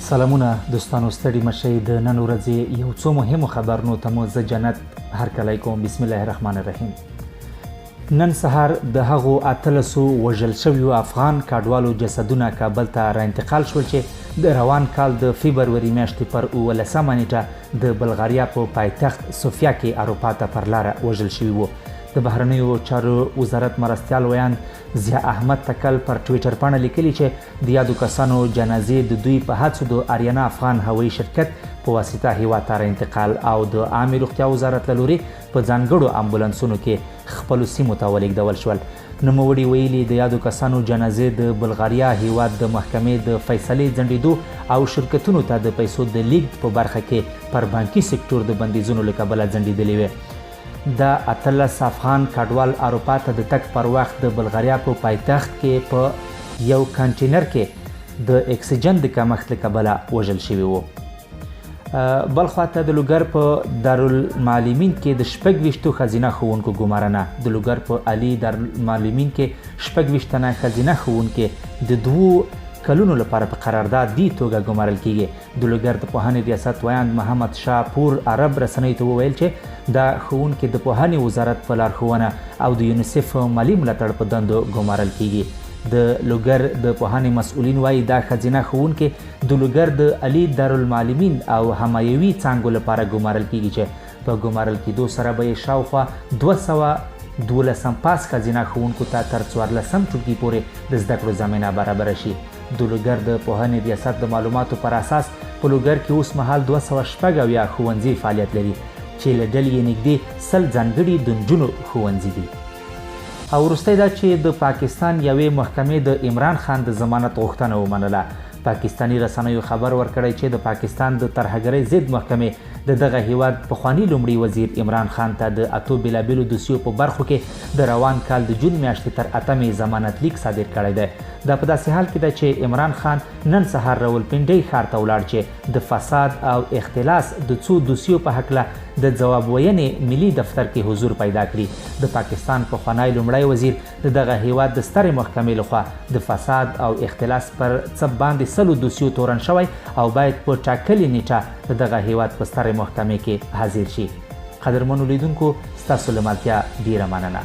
سلامونه دوستانو، ستړي مشئ. د نن ورځې یو څو مهمو خبرونو ته مو زه جنت هرکلی کوم. بسم الله الرحمن الرحیم. نن سهار د هغو 18 وژل شویو افغان کډوالو جسدونه کابل ته را انتقال شول چې د روان کال د فبروري میاشتې پر 19 نیټه د بلغاریا په پایتخت سوفیا کې اروپا ته پر لاره وژل شوي وو. د بهرنیو چارو وزارت مرستیال ویاند ضیا احمد تکل پر ټویټر پاڼه لیکلي چې د یادو کسانو جنازې د دوی په هڅو د آریانا افغان هوایي شرکت په واسطه هیواد ته انتقال او د عامې روغتیا وزارت له لوري په ځانګړو امبولانسونو کې خپلو سیمو ته ولېږدول شول. نوموړي ویلي د یادو کسانو جنازې د بلغاریا هیواد د محکمې د فیصلې ځنډېدو او شرکتونو ته د پیسو د لیږد په برخه کې پر بانکي سکتور د بندیزونو له کبله ځنډېدلې وې. د 18 افغان کډوال اروپا ته د تګ پر وخت د بلغاریا په پایتخت کې په یو کانټینر کې د اکسیجن د کمښت له کبله وژل شوي وو. بل خواته د لوګر په دارالمعلمین کې د 26 ښځینه ښوونکو ګمارنه. د لوګر په علي دارالمعلمین کې 26 تنه ښځینه ښوونکې د 2 کلونو لپاره په قراردادي توګه ګمارل کیږي. د لوګر د پوهنې ریاست ویاند محمد شاه پور عرب رسنیو ته وویل چې دا ښوونکي د پوهنې وزارت په لارښوونه او د یونیسف مالي ملاتړ په دندو ګمارل کیږي. د لوګر د پوهنې مسؤلین وایي دا ښځینه ښوونکي د لوګر د علي دارالمعلمین او همایوي څانګو لپاره ګمارل کیږي چې په ګمارل کېدو سره به یې شاوخوا 212 پاس ښځینه ښوونکو ته تر 14 ټولګي پورې د زده کړو زمینه برابره شي. د لوګر د پوهنې ریاست د معلوماتو پر اساس په لوګر کې اوس مهال 216 ښوونځي فعالیت لري چې له ډلې یې نږدې 100 ځانګړي د نجونو ښوونځي دي. او وروستی دا چې د پاکستان یوې محکمې د عمران خان د ضمانت غوښتنه ومنله. پاکستاني رسنیو خبر ورکړی چې د پاکستان د ترهګرۍ ضد محکمې د دغه هیواد پخواني لومړي وزیر عمران خان ته د 8 بېلابېلو دوسیو په برخو کې د روان کال د جون میاشتې تر 8 ضمانت لیک صادر کړی دی. دا په داسې حال کې ده چې عمران خان نن سهار راولپنډۍ ښار ته ولاړ چې د فساد او اختلاس د څو دوسیو په هکله د ځواب ویونې ملي دفتر کې حضور پیدا کړي. د پاکستان پخوانی لومړی وزیر د دغه هیواد د سترې محکمې لخوا د فساد او اختلاس پر څپ باندې 100 دوسیو تورن شوی او باید په ټاکلې نیټه د دغه هیواد په سترې محکمې کې حاضر شي. قدرمنو لیدونکو، ستاسو له ملتیا ډیره مننه.